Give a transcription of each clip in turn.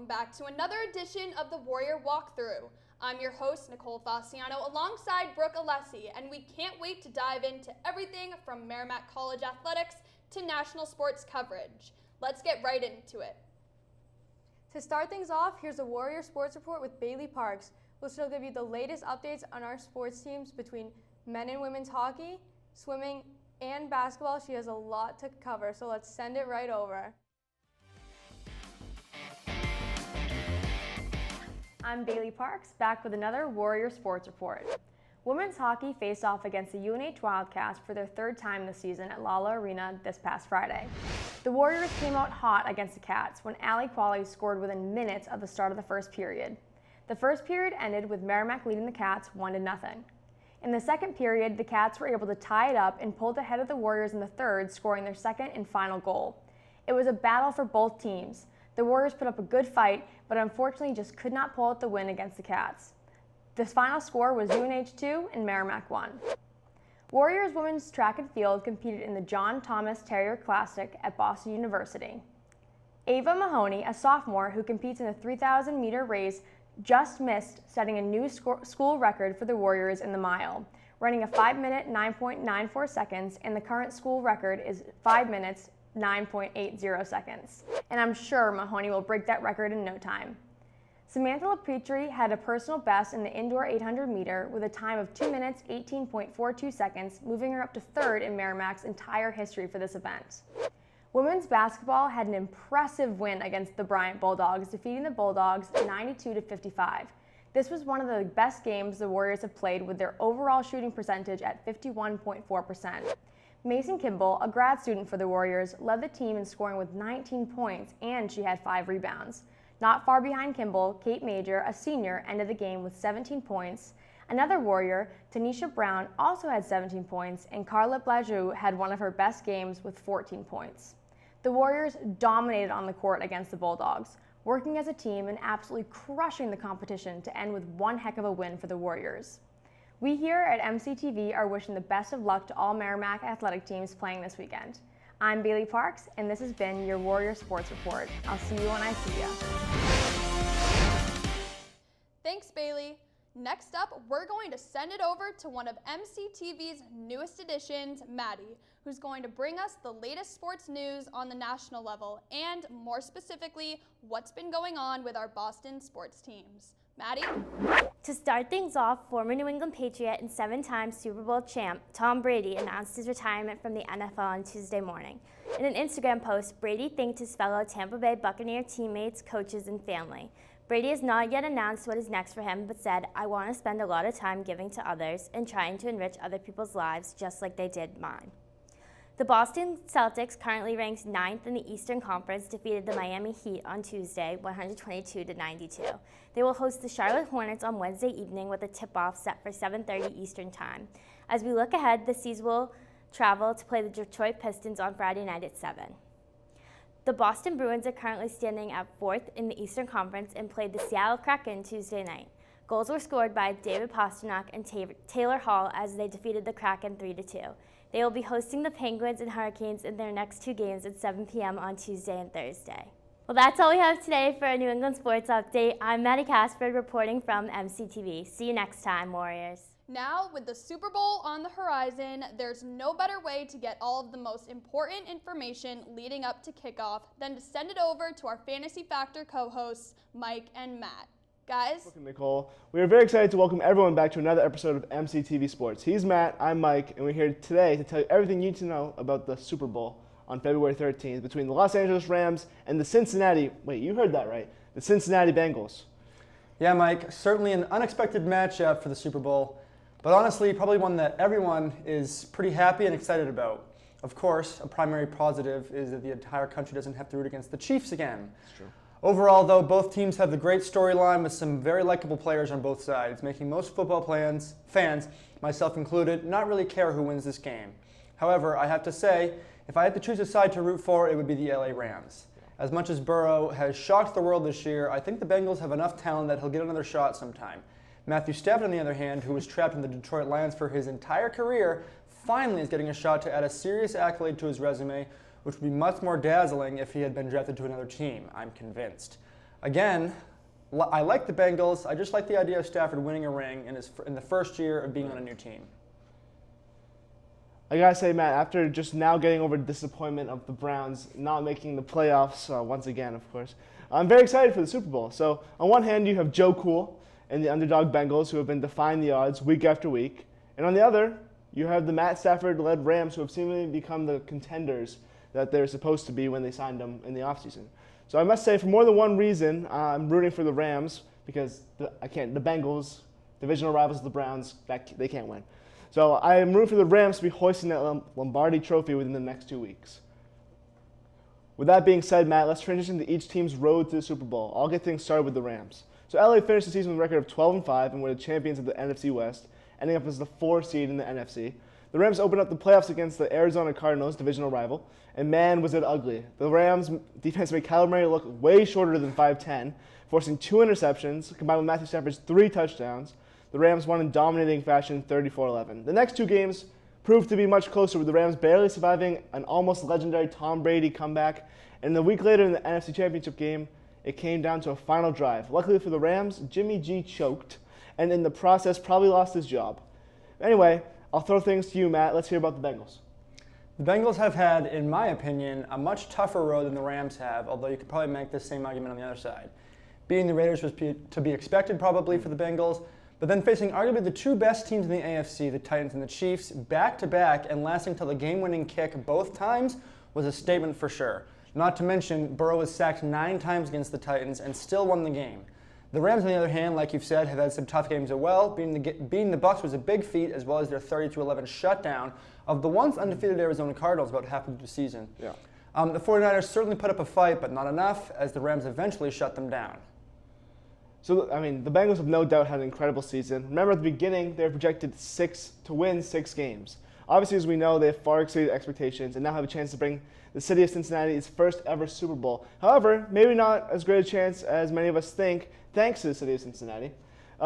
back to another edition of the Warrior Walkthrough. I'm your host, Nicole Fasciano, alongside Brooke, Alessi, and we can't wait to dive into everything from Merrimack College athletics to national sports coverage. Let's get right into it. To start things off, here's a Warrior Sports Report with Bailey Parks, which will give you the latest updates on our sports teams between men and women's hockey, swimming, and basketball. She has a lot to cover, so let's send it right over. I'm Bailey Parks, back with another Warrior Sports Report. Women's hockey faced off against the UNH Wildcats for their third time this season at Lala Arena this past Friday. The Warriors came out hot against the Cats when Ali Qualley scored within minutes of the start of the first period. The first period ended with Merrimack leading the Cats 1-0. In the second period, the Cats were able to tie it up and pulled ahead of the Warriors in the third, scoring their second and final goal. It was a battle for both teams. The Warriors put up a good fight, but unfortunately just could not pull out the win against the Cats. The final score was UNH 2 and Merrimack 1. Warriors women's track and field competed in the John Thomas Terrier Classic at Boston University. Ava Mahoney, a sophomore who competes in the 3,000-meter race, just missed setting a new school record for the Warriors in the mile, running a 5-minute 9.94 seconds, and the current school record is 5 minutes 9.80 seconds. And I'm sure Mahoney will break that record in no time. Samantha LaPetrie had a personal best in the indoor 800-meter with a time of 2 minutes 18.42 seconds, moving her up to third in Merrimack's entire history for this event. Women's basketball had an impressive win against the Bryant Bulldogs, defeating the Bulldogs 92-55. This was one of the best games the Warriors have played, with their overall shooting percentage at 51.4%. Mason Kimball, a grad student for the Warriors, led the team in scoring with 19 points, and she had 5 rebounds. Not far behind Kimball, Kate Major, a senior, ended the game with 17 points. Another Warrior, Tanisha Brown, also had 17 points, and Carla Blajou had one of her best games with 14 points. The Warriors dominated on the court against the Bulldogs, working as a team and absolutely crushing the competition to end with one heck of a win for the Warriors. We here at MCTV are wishing the best of luck to all Merrimack athletic teams playing this weekend. I'm Bailey Parks, and this has been your Warrior Sports Report. I'll see you when I see ya. Thanks, Bailey. Next up, we're going to send it over to one of MCTV's newest additions, Maddie, who's going to bring us the latest sports news on the national level and, more specifically, what's been going on with our Boston sports teams. Maddie? To start things off, former New England Patriot and 7-time Super Bowl champ Tom Brady announced his retirement from the NFL on Tuesday morning. In an Instagram post, Brady thanked his fellow Tampa Bay Buccaneer teammates, coaches, and family. Brady has not yet announced what is next for him, but said, "I want to spend a lot of time giving to others and trying to enrich other people's lives just like they did mine." The Boston Celtics, currently ranked 9th in the Eastern Conference, defeated the Miami Heat on Tuesday, 122-92. They will host the Charlotte Hornets on Wednesday evening with a tip-off set for 7:30 Eastern Time. As we look ahead, the C's will travel to play the Detroit Pistons on Friday night at 7. The Boston Bruins are currently standing at 4th in the Eastern Conference and played the Seattle Kraken Tuesday night. Goals were scored by David Pastrnak and Taylor Hall as they defeated the Kraken 3-2. They will be hosting the Penguins and Hurricanes in their next 2 games at 7 p.m. on Tuesday and Thursday. Well, that's all we have today for a New England Sports Update. I'm Maddie Cassford reporting from MCTV. See you next time, Warriors. Now, with the Super Bowl on the horizon, there's no better way to get all of the most important information leading up to kickoff than to send it over to our Fantasy Factor co-hosts, Mike and Matt. Guys? Welcome, Nicole. We are very excited to welcome everyone back to another episode of MCTV Sports. He's Matt, I'm Mike, and we're here today to tell you everything you need to know about the Super Bowl on February 13th between the Los Angeles Rams and the Cincinnati, wait, you heard that right, the Cincinnati Bengals. Yeah, Mike, certainly an unexpected matchup for the Super Bowl, but honestly, probably one that everyone is pretty happy and excited about. Of course, a primary positive is that the entire country doesn't have to root against the Chiefs again. That's true. Overall, though, both teams have the great storyline with some very likable players on both sides, making most football fans, myself included, not really care who wins this game. However, I have to say, if I had to choose a side to root for, it would be the LA Rams. As much as Burrow has shocked the world this year, I think the Bengals have enough talent that he'll get another shot sometime. Matthew Stafford, on the other hand, who was trapped in the Detroit Lions for his entire career, finally is getting a shot to add a serious accolade to his resume, which would be much more dazzling if he had been drafted to another team, I'm convinced. Again, I like the Bengals. I just like the idea of Stafford winning a ring in the first year of being on a new team. I gotta say, Matt, after just now getting over the disappointment of the Browns not making the playoffs once again, of course, I'm very excited for the Super Bowl. So on one hand, you have Joe Cool and the underdog Bengals who have been defying the odds week after week. And on the other, you have the Matt Stafford-led Rams who have seemingly become the contenders that they're supposed to be when they signed them in the offseason. So I must say, for more than one reason, I'm rooting for the Rams because the Bengals, divisional rivals of the Browns, they can't win. So I am rooting for the Rams to be hoisting that Lombardi trophy within the next 2 weeks. With that being said, Matt, let's transition to each team's road to the Super Bowl. I'll get things started with the Rams. So LA finished the season with a record of 12-5 and were the champions of the NFC West, ending up as the 4th seed in the NFC. The Rams opened up the playoffs against the Arizona Cardinals, divisional rival, and man, was it ugly. The Rams' defense made Kyler Murray look way shorter than 5'10", forcing 2 interceptions, combined with Matthew Stafford's 3 touchdowns. The Rams won in dominating fashion, 34-11. The next 2 games proved to be much closer, with the Rams barely surviving an almost legendary Tom Brady comeback. And a week later in the NFC Championship game, it came down to a final drive. Luckily for the Rams, Jimmy G choked, and in the process probably lost his job. Anyway, I'll throw things to you, Matt. Let's hear about the Bengals. The Bengals have had, in my opinion, a much tougher road than the Rams have, although you could probably make the same argument on the other side. Beating the Raiders was to be expected probably for the Bengals, but then facing arguably the 2 best teams in the AFC, the Titans and the Chiefs, back-to-back and lasting till the game-winning kick both times was a statement for sure. Not to mention, Burrow was sacked 9 times against the Titans and still won the game. The Rams, on the other hand, like you've said, have had some tough games as well. Beating the Bucs was a big feat, as well as their 30-11 shutdown of the once undefeated Arizona Cardinals about halfway through the season. Yeah. The 49ers certainly put up a fight, but not enough, as the Rams eventually shut them down. So, I mean, the Bengals have no doubt had an incredible season. Remember, at the beginning, they were projected to win 6 games. Obviously, as we know, they have far exceeded expectations and now have a chance to bring the city of Cincinnati its first ever Super Bowl. However, maybe not as great a chance as many of us think, thanks to the city of Cincinnati.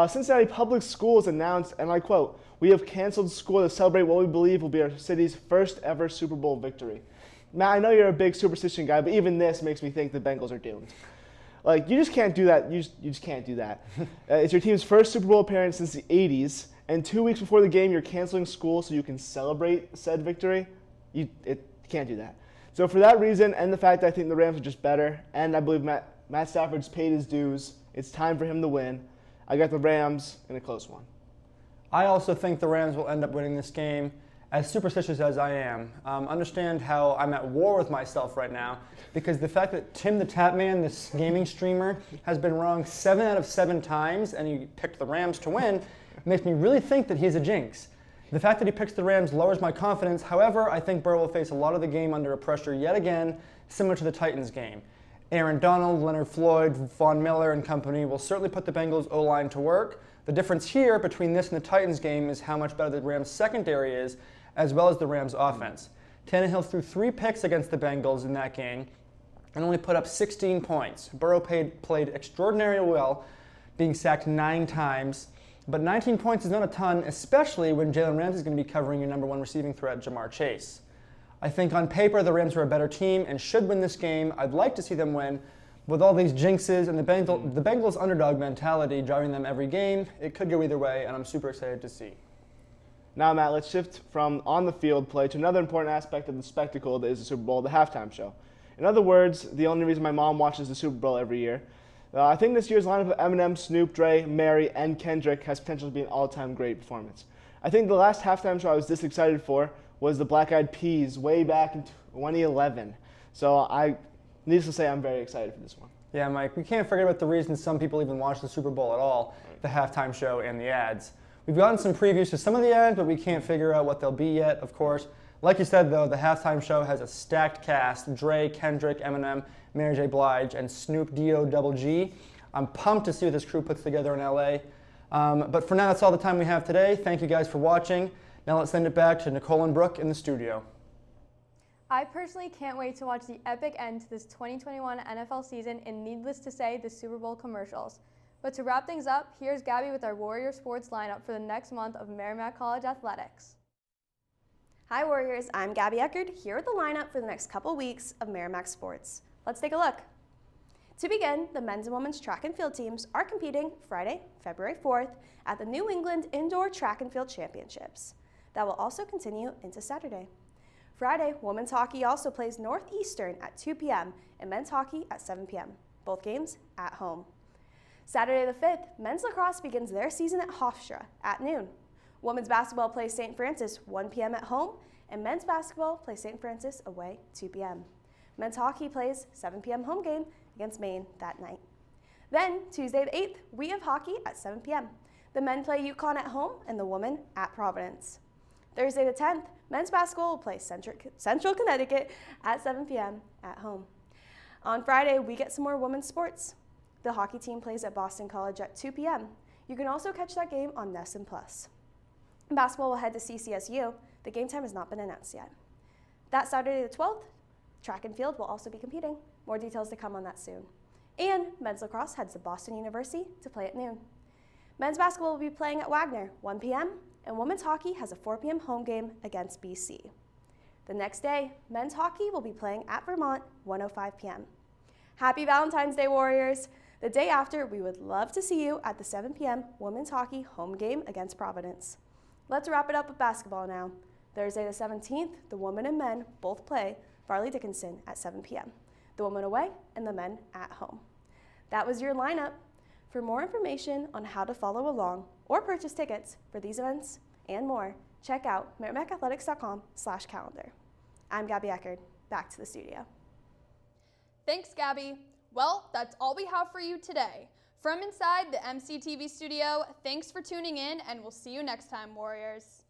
Cincinnati Public Schools announced, and I quote, "We have canceled school to celebrate what we believe will be our city's first ever Super Bowl victory." Matt, I know you're a big superstition guy, but even this makes me think the Bengals are doomed. Like, you just can't do that. You just can't do that. It's your team's first Super Bowl appearance since the 80s, and 2 weeks before the game, you're canceling school so you can celebrate said victory. You can't do that. So for that reason, and the fact that I think the Rams are just better, and I believe Matt Stafford's paid his dues, it's time for him to win. I got the Rams in a close one. I also think the Rams will end up winning this game. As superstitious as I am, understand how I'm at war with myself right now, because the fact that Tim the Tap Man, this gaming streamer, has been wrong 7 out of 7 times, and he picked the Rams to win, makes me really think that he's a jinx. The fact that he picks the Rams lowers my confidence. However, I think Burrow will face a lot of the game under a pressure yet again, similar to the Titans game. Aaron Donald, Leonard Floyd, Von Miller and company will certainly put the Bengals O-line to work. The difference here between this and the Titans game is how much better the Rams secondary is, as well as the Rams offense. Tannehill threw 3 picks against the Bengals in that game and only put up 16 points. Burrow played extraordinarily well, being sacked 9 times, but 19 points is not a ton, especially when Jalen Ramsey is going to be covering your number 1 receiving threat, Jamar Chase. I think on paper the Rams are a better team and should win this game. I'd like to see them win. With all these jinxes and the Bengals underdog mentality driving them every game, it could go either way, and I'm super excited to see. Now, Matt, let's shift from on-the-field play to another important aspect of the spectacle that is the Super Bowl, the halftime show. In other words, the only reason my mom watches the Super Bowl every year. I think this year's lineup of Eminem, Snoop, Dre, Mary, and Kendrick has potential to be an all-time great performance. I think the last halftime show I was this excited for was the Black Eyed Peas way back in 2011. So needless to say, I'm very excited for this one. Yeah, Mike, we can't forget about the reason some people even watch the Super Bowl at all, the halftime show and the ads. We've gotten some previews to some of the ads, but we can't figure out what they'll be yet, of course. Like you said, though, the halftime show has a stacked cast: Dre, Kendrick, Eminem, Mary J. Blige, and Snoop D-O-double-G. I'm pumped to see what this crew puts together in LA. But for now, that's all the time we have today. Thank you guys for watching. Now let's send it back to Nicole and Brooke in the studio. I personally can't wait to watch the epic end to this 2021 NFL season and, needless to say, the Super Bowl commercials. But to wrap things up, here's Gabi with our Warrior Sports lineup for the next month of Merrimack College Athletics. Hi Warriors, I'm Gabi Eckard, here with the lineup for the next couple weeks of Merrimack Sports. Let's take a look. To begin, the men's and women's track and field teams are competing Friday, February 4th at the New England Indoor Track and Field Championships. That will also continue into Saturday. Friday, women's hockey also plays Northeastern at 2 p.m. and men's hockey at 7 p.m., both games at home. Saturday the 5th, men's lacrosse begins their season at Hofstra at noon. Women's basketball plays St. Francis 1 p.m. at home, and men's basketball plays St. Francis away 2 p.m. Men's hockey plays 7 p.m. home game against Maine that night. Then, Tuesday the 8th, we have hockey at 7 p.m. The men play UConn at home and the women at Providence. Thursday the 10th, men's basketball will play Central Connecticut at 7 p.m. at home. On Friday, we get some more women's sports. The hockey team plays at Boston College at 2 p.m. You can also catch that game on NESN+. Basketball will head to CCSU. The game time has not been announced yet. That Saturday the 12th, track and field will also be competing. More details to come on that soon. And men's lacrosse heads to Boston University to play at noon. Men's basketball will be playing at Wagner 1 p.m. and women's hockey has a 4 p.m. home game against BC. The next day, men's hockey will be playing at Vermont 1:05 p.m. Happy Valentine's Day, Warriors! The day after, we would love to see you at the 7 p.m. women's hockey home game against Providence. Let's wrap it up with basketball now. Thursday the 17th, the women and men both play Farley Dickinson at 7 p.m. The women away and the men at home. That was your lineup. For more information on how to follow along or purchase tickets for these events and more, check out merrimackathletics.com/calendar. I'm Gabi Eckard. Back to the studio. Thanks, Gabi. Well, that's all we have for you today. From inside the MCTV studio, thanks for tuning in, and we'll see you next time, Warriors.